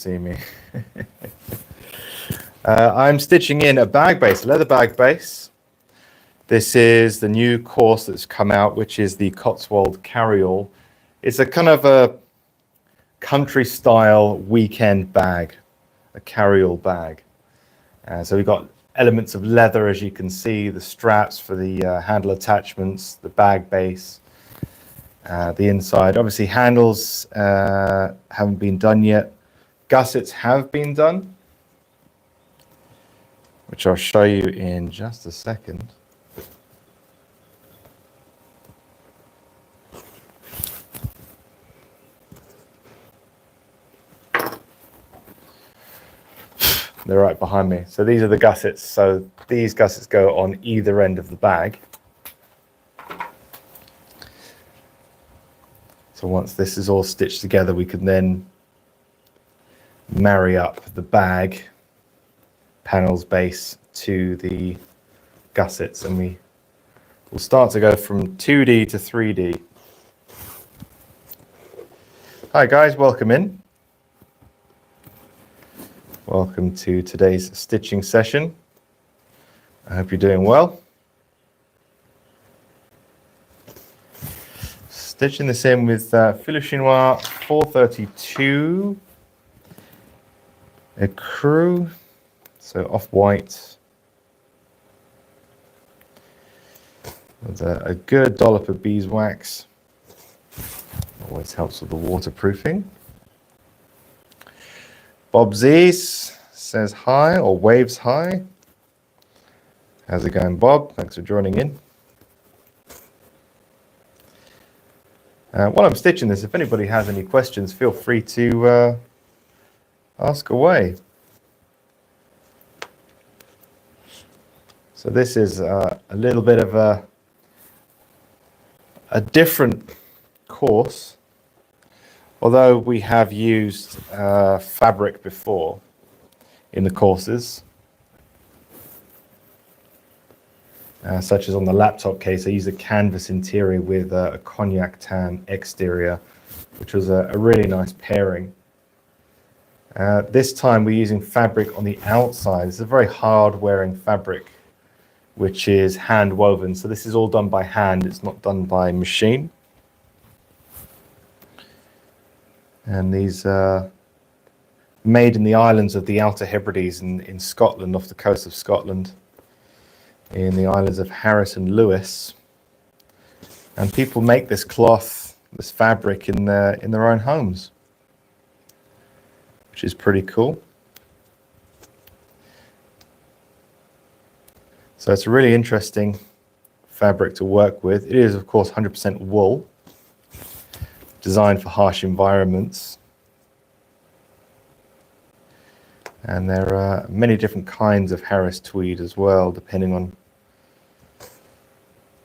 see me. I'm stitching in a bag base, a leather bag base. This is the new course that's come out, which is the Cotswold Carryall. It's a kind of a country style weekend bag, a carryall bag. So we've got elements of leather, as you can see, the straps for the handle attachments, the bag base, the inside. Obviously handles haven't been done yet. Gussets have been done, which I'll show you in just a second. They're right behind me. So these are the gussets. So these gussets go on either end of the bag. So once this is all stitched together, we can then marry up the bag panels base to the gussets, and we will start to go from 2D to 3D. Hi guys, welcome in. Welcome to today's stitching session. I hope you're doing well. Stitching this in with Fil Chinois 432 Ecru, so off-white, with a good dollop of beeswax. Always helps with the waterproofing. Bob Z's says hi, or waves hi. How's it going, Bob? Thanks for joining in. While I'm stitching this, if anybody has any questions, feel free to ask away. So this is a little bit of a different course, although we have used fabric before in the courses, such as on the laptop case. I used a canvas interior with a cognac tan exterior, which was a really nice pairing. This time we're using fabric on the outside. It's a very hard wearing fabric, which is hand woven. So this is all done by hand. It's not done by machine. And these are made in the islands of the Outer Hebrides in Scotland, off the coast of Scotland, in the islands of Harris and Lewis. And people make this cloth, this fabric in their own homes, which is pretty cool. So it's a really interesting fabric to work with. It is, of course, 100% wool, designed for harsh environments. And there are many different kinds of Harris tweed as well, depending on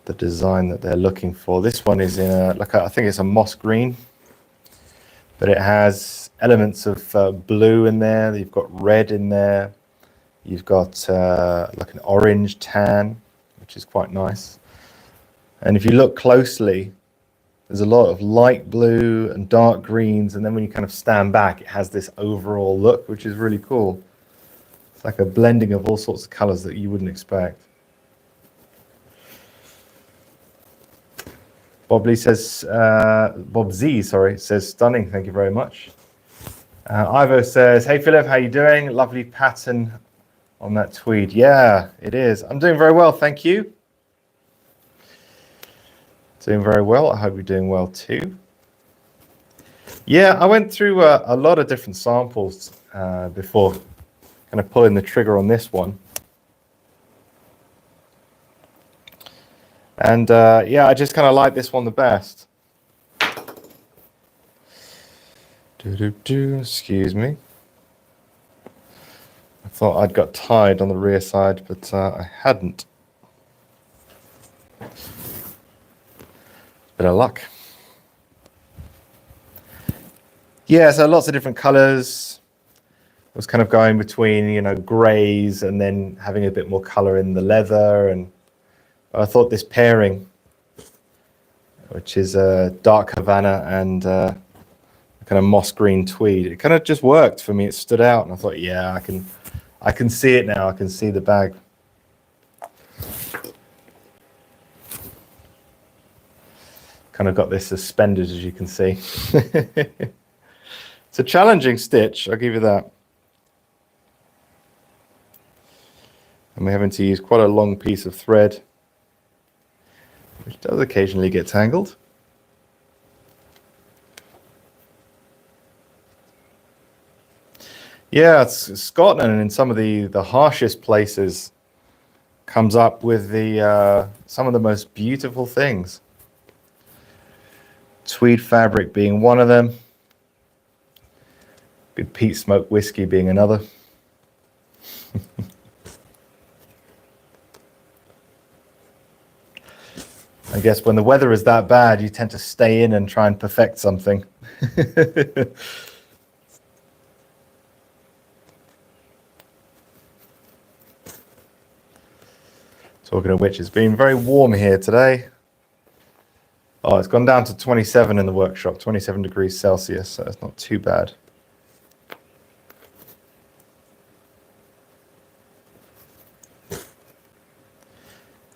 the design that they're looking for. This one is in I think it's a moss green, but it has elements of blue in there. You've got red in there. You've got like an orange tan, which is quite nice. And if you look closely, there's a lot of light blue and dark greens, and then when you kind of stand back, it has this overall look, which is really cool. It's like a blending of all sorts of colors that you wouldn't expect. Bob Z, says stunning. Thank you very much. Ivo says, hey Philip, how you doing? Lovely pattern on that tweed. Yeah, it is. I'm doing very well, thank you. Doing very well. I hope you're doing well too. Yeah, I went through a lot of different samples before kind of pulling the trigger on this one. And yeah, I just kind of like this one the best. Excuse me. I thought I'd got tied on the rear side, but I hadn't. Bit of luck. Yeah, so lots of different colors. I was kind of going between, you know, grays and then having a bit more color in the leather. And I thought this pairing, which is a dark Havana and kind of moss green tweed. It kind of just worked for me. It stood out, and I thought, yeah, I can see it now. I can see the bag. Kind of got this suspended, as you can see. It's a challenging stitch, I'll give you that. And we're having to use quite a long piece of thread, which does occasionally get tangled. Yeah, it's Scotland, and in some of the harshest places comes up with the some of the most beautiful things. Tweed fabric being one of them. Good peat smoke whiskey being another. I guess when the weather is that bad, you tend to stay in and try and perfect something. Talking of which, it's been very warm here today. Oh, it's gone down to 27 in the workshop, 27 degrees Celsius, so it's not too bad.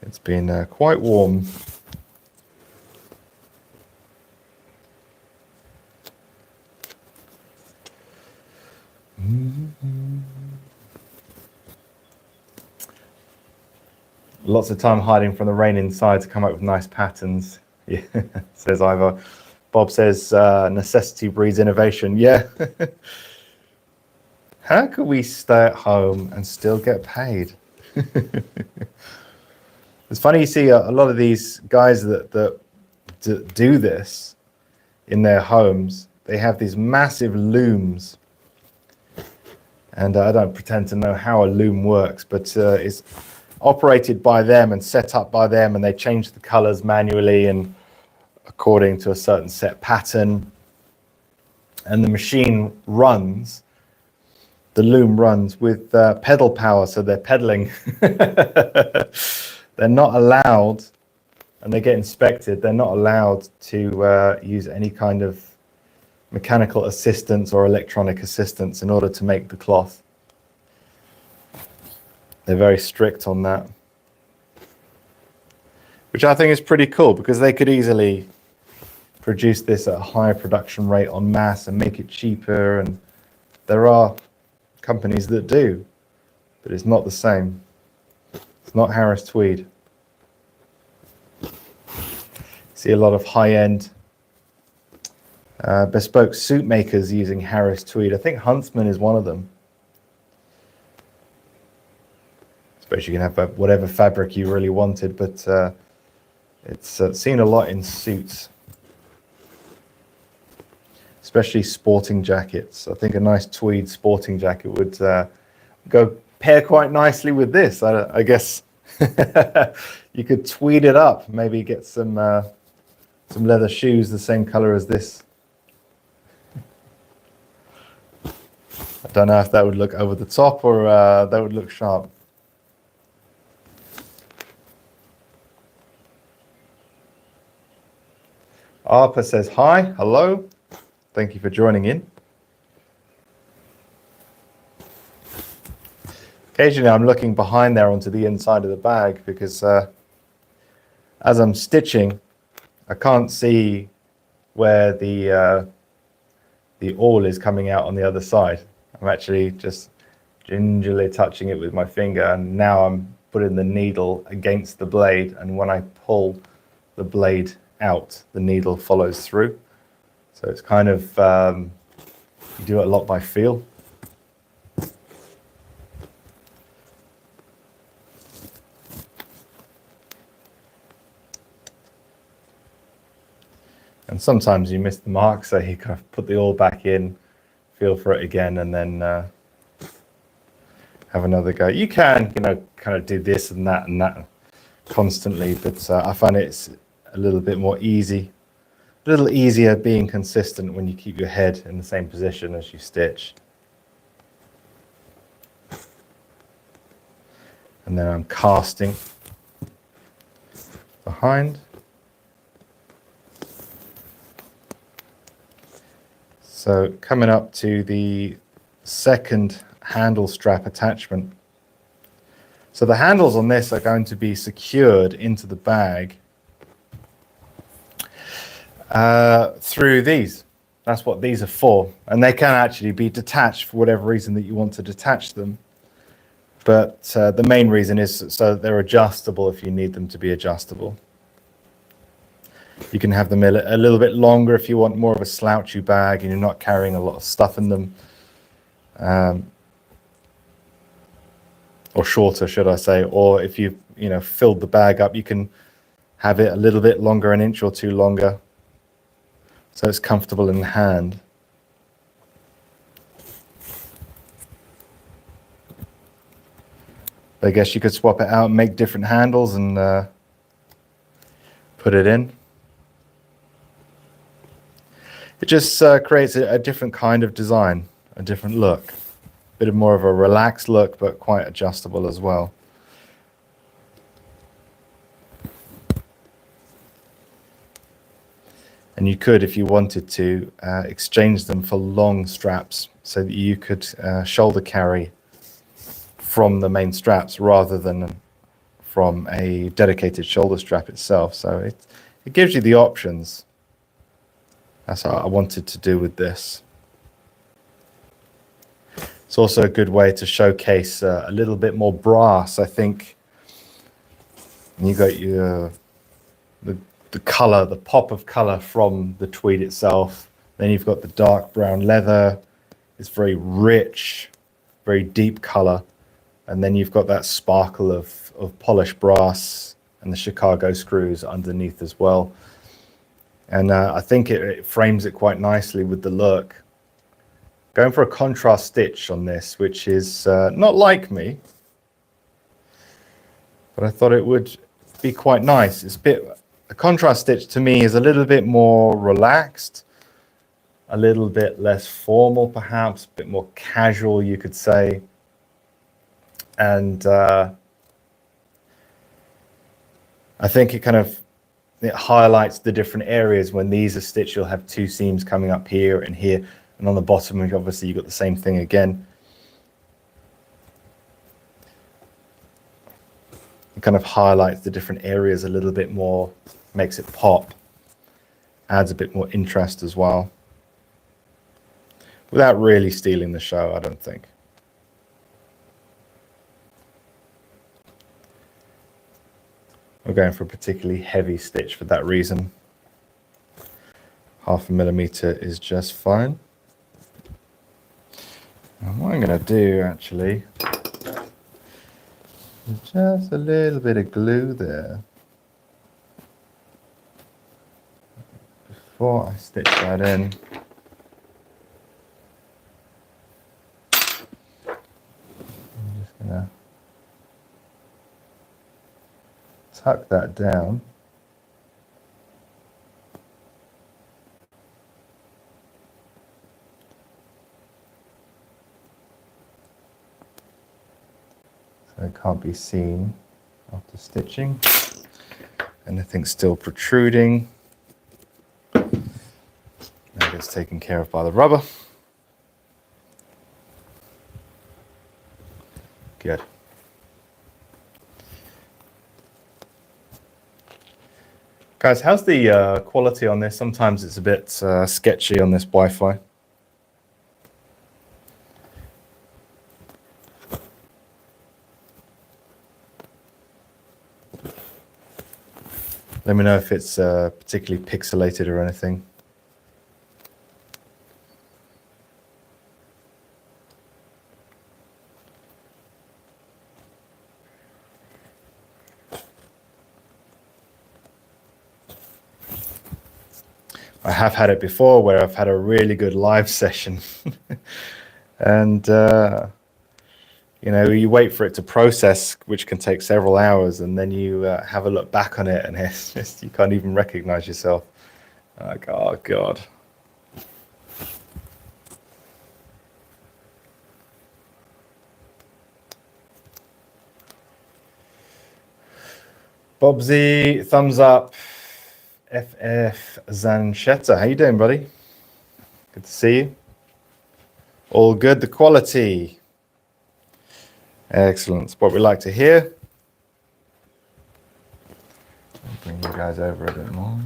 It's been quite warm. Lots of time hiding from the rain inside to come up with nice patterns. Yeah, says Ivor. Bob says necessity breeds innovation. Yeah. How could we stay at home and still get paid? It's funny, you see a lot of these guys that do this in their homes. They have these massive looms. And I don't pretend to know how a loom works, but it's operated by them and set up by them, and they change the colors manually and according to a certain set pattern. And the machine runs, the loom runs with pedal power, so they're pedaling. They're not allowed, and they get inspected, they're not allowed to use any kind of mechanical assistance or electronic assistance in order to make the cloth. They're very strict on that, which I think is pretty cool, because they could easily produce this at a higher production rate en masse and make it cheaper, and there are companies that do, but it's not the same. It's not Harris Tweed. See a lot of high-end bespoke suit makers using Harris Tweed. I think Huntsman is one of them. I suppose you can have whatever fabric you really wanted, but it's seen a lot in suits, especially sporting jackets. I think a nice tweed sporting jacket would go pair quite nicely with this. I guess you could tweed it up, maybe get some leather shoes the same color as this. I don't know if that would look over the top or that would look sharp. Arpa says hi, hello. Thank you for joining in. Occasionally I'm looking behind there onto the inside of the bag, because as I'm stitching, I can't see where the awl is coming out on the other side. I'm actually just gingerly touching it with my finger, and now I'm putting the needle against the blade, and when I pull the blade out, the needle follows through. So it's kind of, you do it a lot by feel. And sometimes you miss the mark, so you kind of put the awl back in, feel for it again, and then have another go. You can, kind of do this and that constantly, but I find it's a little bit more easy, a little easier being consistent when you keep your head in the same position as you stitch. And then I'm casting behind. So coming up to the second handle strap attachment. So the handles on this are going to be secured into the bag through these. That's what these are for. And they can actually be detached for whatever reason that you want to detach them. But the main reason is so that they're adjustable if you need them to be adjustable. You can have them a little bit longer if you want more of a slouchy bag and you're not carrying a lot of stuff in them. Or shorter, should I say. Or if you filled the bag up, you can have it a little bit longer, an inch or two longer, so it's comfortable in the hand. I guess you could swap it out and make different handles and put it in. It just creates a different kind of design, a different look. A bit more of a relaxed look, but quite adjustable as well. And you could, if you wanted to, exchange them for long straps so that you could shoulder carry from the main straps rather than from a dedicated shoulder strap itself. So it gives you the options. That's what I wanted to do with this. It's also a good way to showcase a little bit more brass, I think. And you got your the color, the pop of color from the tweed itself. Then you've got the dark brown leather. It's very rich, very deep color. And then you've got that sparkle of polished brass and the Chicago screws underneath as well. And I think it frames it quite nicely with the look. Going for a contrast stitch on this, which is not like me, but I thought it would be quite nice. A contrast stitch to me is a little bit more relaxed, a little bit less formal perhaps, a bit more casual you could say. And I think it highlights the different areas. When these are stitched, you'll have two seams coming up here and here, and on the bottom obviously you've got the same thing again. It kind of highlights the different areas a little bit more, makes it pop, adds a bit more interest as well, without really stealing the show, I don't think. We're going for a particularly heavy stitch for that reason. 0.5 millimeter is just fine. And what I'm going to do actually is just a little bit of glue there before I stitch that in. I'm just going to tuck that down. So it can't be seen after stitching. Anything still protruding, that gets taken care of by the rubber. Good. Guys, how's the quality on this? Sometimes it's a bit sketchy on this Wi-Fi. Let me know if it's particularly pixelated or anything. I have had it before where I've had a really good live session and you wait for it to process, which can take several hours, and then you have a look back on it and it's just, you can't even recognize yourself. Like, oh God. Bobsy, thumbs up. FF Zanchetta, how you doing, buddy? Good to see you. All good, the quality. Excellent. It's what we like to hear. I'll bring you guys over a bit more.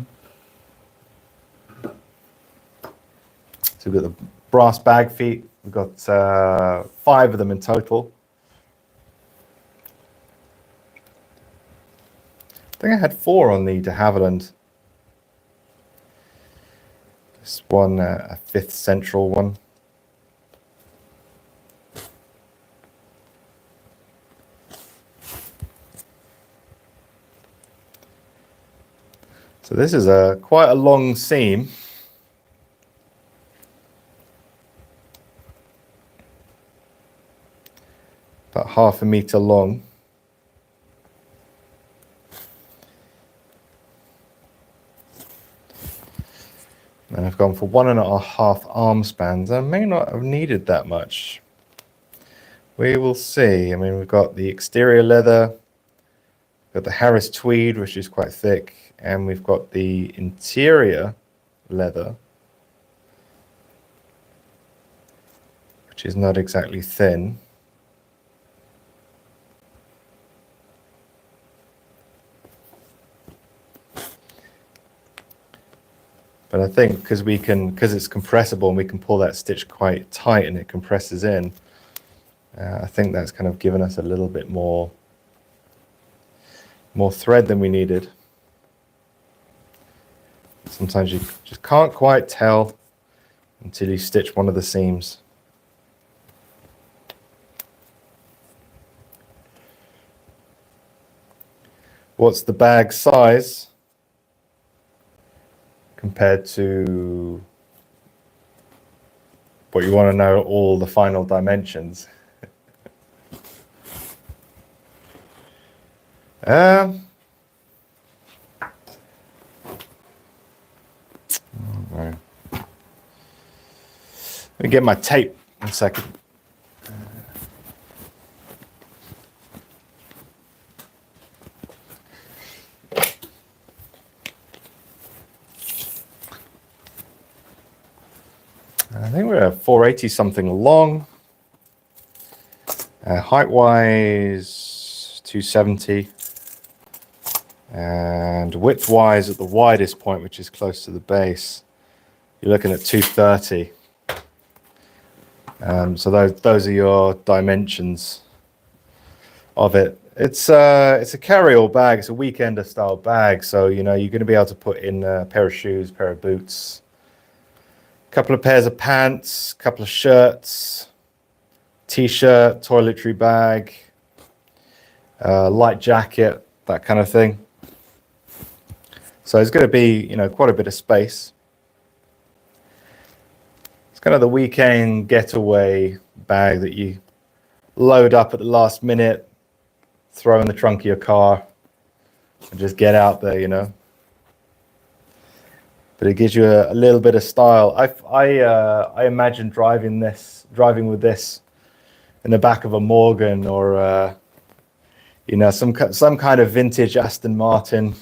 So we've got the brass bag feet. We've got 5 of them in total. I think I had 4 on the de Havilland. This one, a 5th central one. So this is quite a long seam. About 1/2 meter long. And I've gone for 1.5 arm spans. I may not have needed that much. We will see. I mean, we've got the exterior leather, we've got the Harris tweed, which is quite thick, and we've got the interior leather, which is not exactly thin. But I think because it's compressible and we can pull that stitch quite tight and it compresses in, I think that's kind of given us a little bit more thread than we needed. Sometimes you just can't quite tell until you stitch one of the seams. What's the bag size compared to what you want to know, all the final dimensions? Let me get my tape 1 second. I think we're at 480 something long. Height wise, 270. And width wise, at the widest point, which is close to the base, you're looking at 230. So those are your dimensions of it. It's a carry-all bag. It's a weekender style bag. So, you know, you're going to be able to put in a pair of shoes, pair of boots, couple of pairs of pants, couple of shirts, t-shirt, toiletry bag, light jacket, that kind of thing. So it's going to be, you know, quite a bit of space. It's kind of the weekend getaway bag that you load up at the last minute, throw in the trunk of your car, and just get out there, you know. But it gives you a little bit of style. I imagine driving with this in the back of a Morgan or you know, some kind of vintage Aston Martin,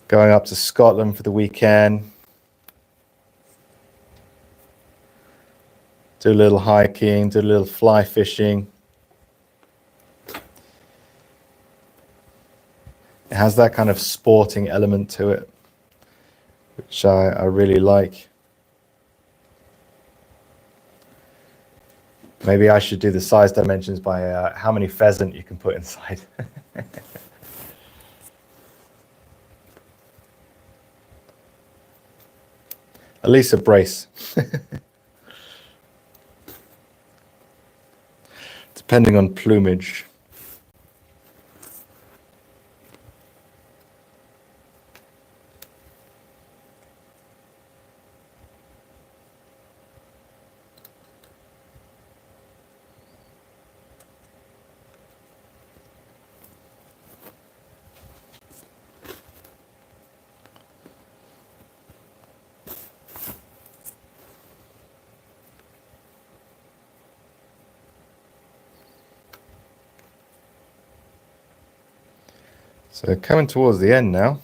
going up to Scotland for the weekend, do a little hiking, do a little fly fishing. It has that kind of sporting element to it, which I really like. Maybe I should do the size dimensions by how many pheasant you can put inside. At least a brace. Depending on plumage. So coming towards the end now.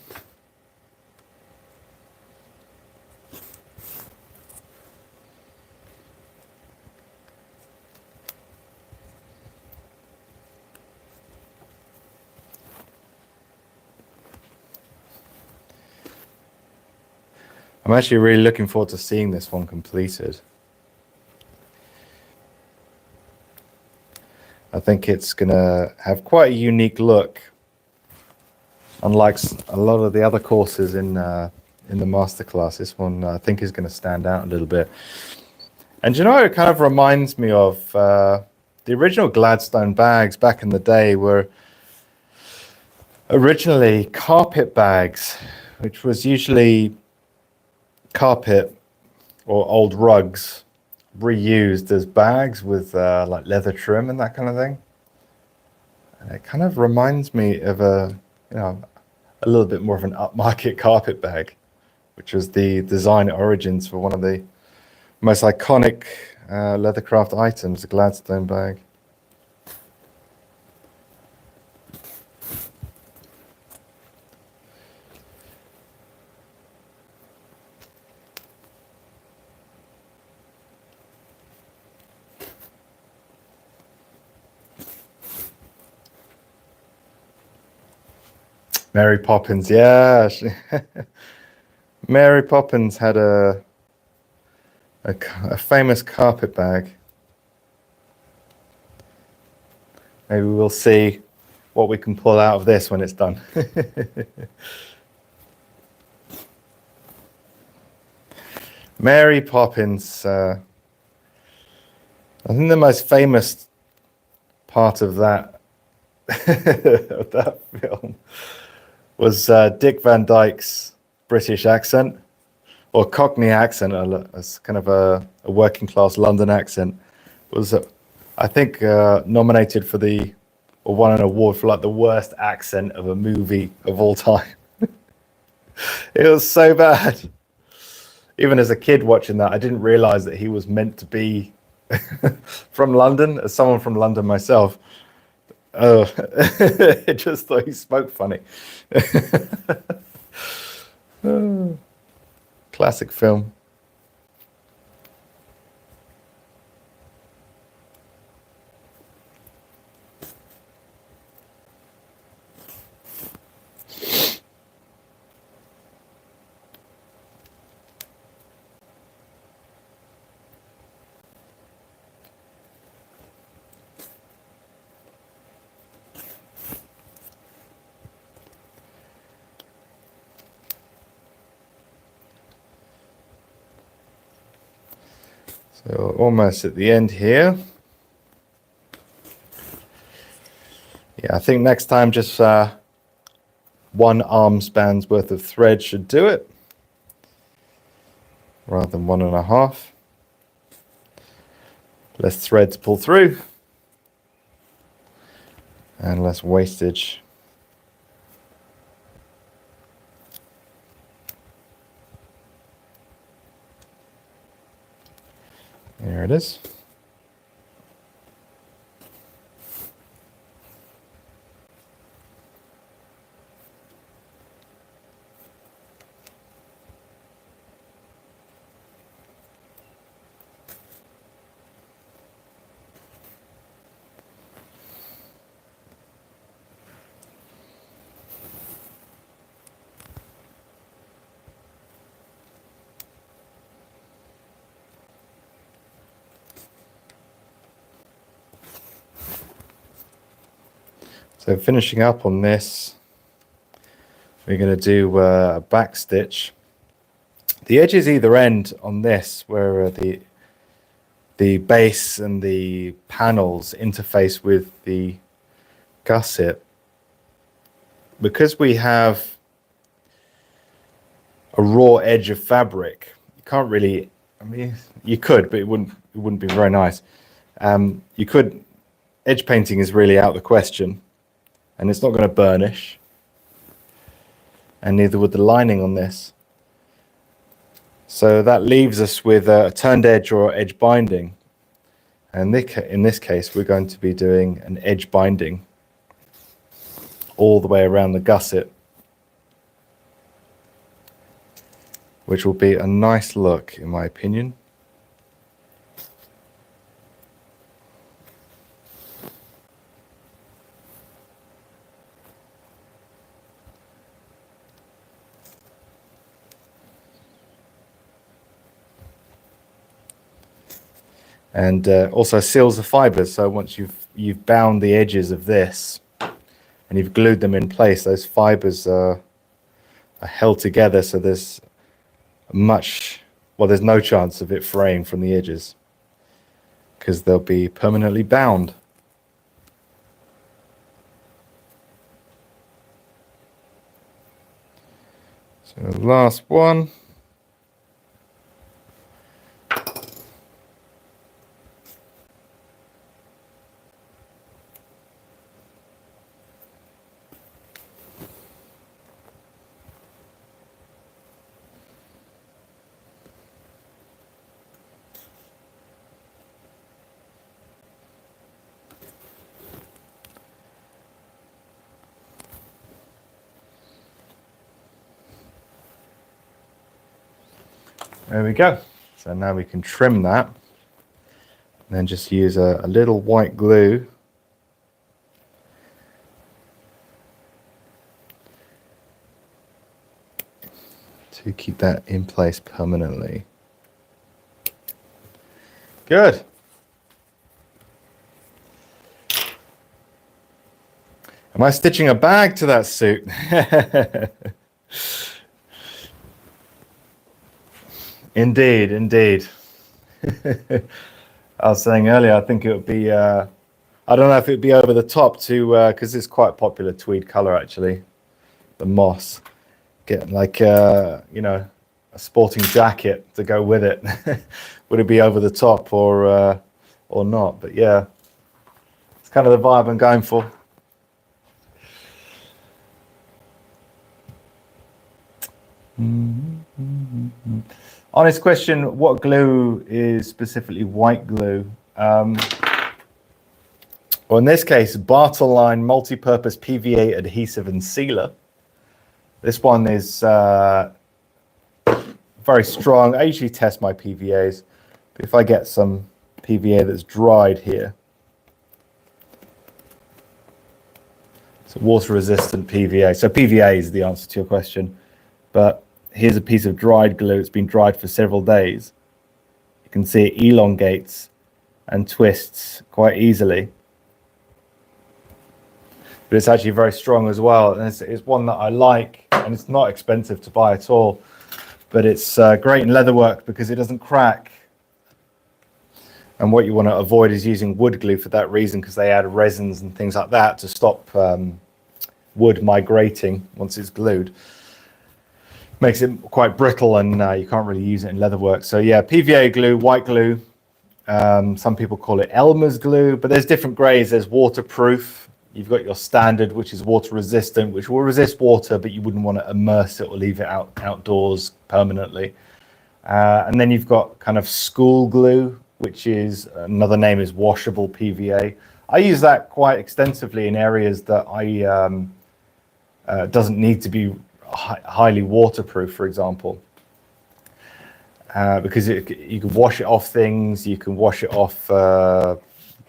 I'm actually really looking forward to seeing this one completed. I think it's going to have quite a unique look, unlike a lot of the other courses in the masterclass. This one I think is going to stand out a little bit. And you know, it kind of reminds me of the original Gladstone bags back in the day were originally carpet bags, which was usually carpet or old rugs reused as bags with like leather trim and that kind of thing. And it kind of reminds me of a little bit more of an upmarket carpet bag, which was the design origins for one of the most iconic Leathercraft items, the Gladstone bag. Mary Poppins, yeah. Mary Poppins had a famous carpet bag. Maybe we'll see what we can pull out of this when it's done. Mary Poppins. I think the most famous part of that of that film was Dick Van Dyke's British accent, or Cockney accent, as kind of a working class London accent. Was I think nominated for or won an award for like the worst accent of a movie of all time. It was so bad. Even as a kid watching that, I didn't realize that he was meant to be from London, as someone from London myself. Oh, I just thought he spoke funny. Classic film. So almost at the end here. Yeah, I think next time just one arm span's worth of thread should do it, rather than 1.5. Less thread to pull through, and less wastage. There it is. So finishing up on this, we're going to do a back stitch. The edges either end on this, where the base and the panels interface with the gusset, because we have a raw edge of fabric. You can't really, I mean, you could, but it wouldn't be very nice. You could, edge painting is really out of the question, and it's not going to burnish, and neither would the lining on this. So that leaves us with a turned edge or edge binding. And in this case, we're going to be doing an edge binding all the way around the gusset, which will be a nice look, in my opinion. and also seals the fibers. So once you've bound the edges of this and you've glued them in place, those fibers are held together, so there's there's no chance of it fraying from the edges because they'll be permanently bound. So the last one. There we go. So now we can trim that and then just use a little white glue to keep that in place permanently. Good. Am I stitching a bag to that suit? Indeed, indeed. I was saying earlier, I think it would be, I don't know if it would be over the top to, because it's quite popular tweed color actually, the moss. Get like, you know, a sporting jacket to go with it. Would it be over the top or not? But yeah, it's kind of the vibe I'm going for. Honest question, what glue is specifically white glue? Well, in this case, Bartleline multi-purpose PVA adhesive and sealer. This one is very strong. I usually test my PVAs, but if I get some PVA that's dried here, it's a water-resistant PVA. So PVA is the answer to your question, but here's a piece of dried glue. It's been dried for several days. You can see it elongates and twists quite easily. But it's actually very strong as well. And it's one that I like, and it's not expensive to buy at all. But it's great in leatherwork because it doesn't crack. And what you want to avoid is using wood glue for that reason, because they add resins and things like that to stop wood migrating once it's glued. Makes it quite brittle, and you can't really use it in leatherwork. So yeah, PVA glue, white glue. Some people call it Elmer's glue, but there's different grades. There's waterproof. You've got your standard, which is water resistant, which will resist water, but you wouldn't want to immerse it or leave it outdoors permanently. And then you've got kind of school glue, which is another name is washable PVA. I use that quite extensively in areas that doesn't need to be highly waterproof, for example, because you can wash it off things, you can wash it off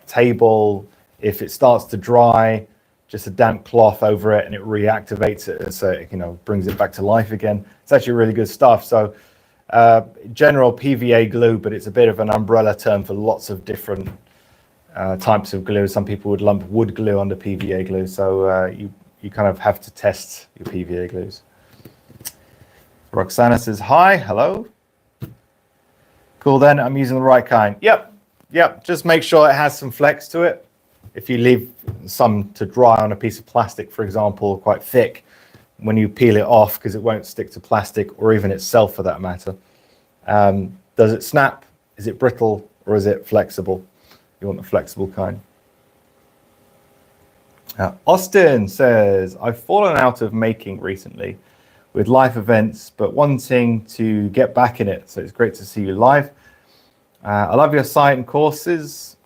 table. If it starts to dry, just a damp cloth over it and it reactivates it, so it, you know, brings it back to life again. It's actually really good stuff. So general PVA glue, but it's a bit of an umbrella term for lots of different types of glue. Some people would lump wood glue under PVA glue, so you kind of have to test your PVA glues. Roxana says, hi, hello. Cool, then I'm using the right kind. Yep, just make sure it has some flex to it. If you leave some to dry on a piece of plastic, for example, quite thick, when you peel it off, because it won't stick to plastic or even itself for that matter, does it snap? Is it brittle or is it flexible? You want the flexible kind. Austin says, I've fallen out of making recently with life events, but wanting to get back in it. So it's great to see you live. I love your site and courses.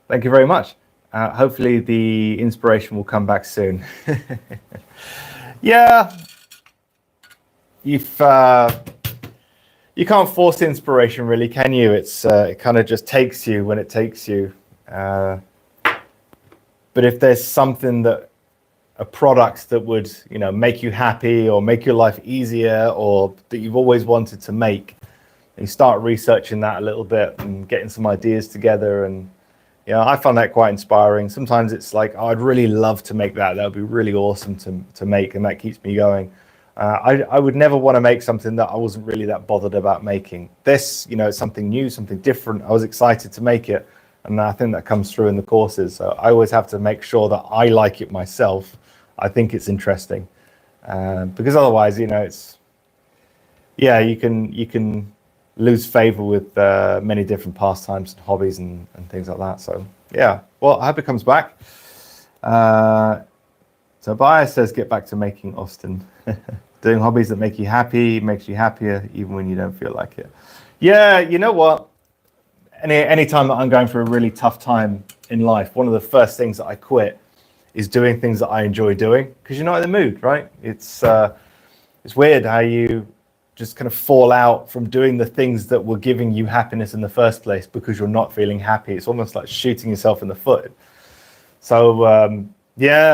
Thank you very much. Hopefully the inspiration will come back soon. Yeah, if you can't force inspiration, really, can you? It's it kind of just takes you when it takes you. But if there's something a product that would, you know, make you happy or make your life easier, or that you've always wanted to make, You start researching that a little bit and getting some ideas together, and I find that quite inspiring. Sometimes it's like, oh, I'd really love to make that. That would be really awesome to make, and that keeps me going. I would never want to make something that I wasn't really that bothered about making. This, it's something new, something different. I was excited to make it, and I think that comes through in the courses. So I always have to make sure that I like it myself. I think it's interesting, because otherwise, it's you can lose favor with many different pastimes and hobbies and things like that. So well, I hope it comes back. Tobias says, get back to making, Austin. Doing hobbies that make you happy makes you happier even when you don't feel like it. Yeah, you know what? Any time that I'm going through a really tough time in life, one of the first things that I quit is doing things that I enjoy doing, because you're not in the mood, right? It's weird how you just kind of fall out from doing the things that were giving you happiness in the first place because you're not feeling happy. It's almost like shooting yourself in the foot. So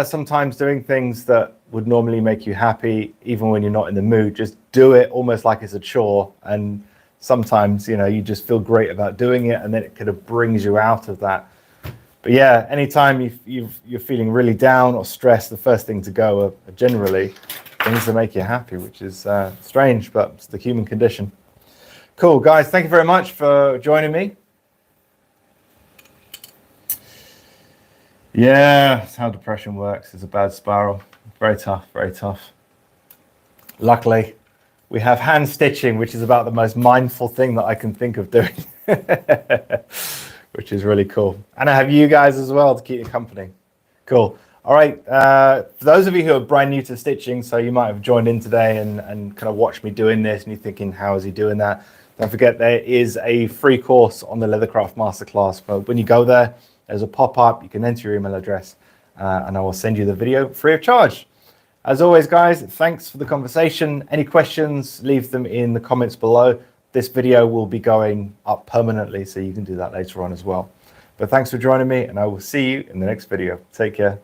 sometimes doing things that would normally make you happy, even when you're not in the mood, just do it almost like it's a chore. And sometimes, you just feel great about doing it, and then it kind of brings you out of that. But anytime you're feeling really down or stressed, the first thing to go are generally things that make you happy, which is strange, but it's the human condition. Cool, guys. Thank you very much for joining me. Yeah, that's how depression works. It's a bad spiral. Very tough, very tough. Luckily, we have hand stitching, which is about the most mindful thing that I can think of doing, which is really cool. And I have you guys as well to keep you company. Cool. All right. For those of you who are brand new to stitching, so you might have joined in today and kind of watched me doing this, and you're thinking, how is he doing that? Don't forget, there is a free course on the Leathercraft Masterclass. But when you go there, there's a pop-up. You can enter your email address, and I will send you the video free of charge. As always, guys, thanks for the conversation. Any questions, leave them in the comments below. This video will be going up permanently, so you can do that later on as well. But thanks for joining me, and I will see you in the next video. Take care.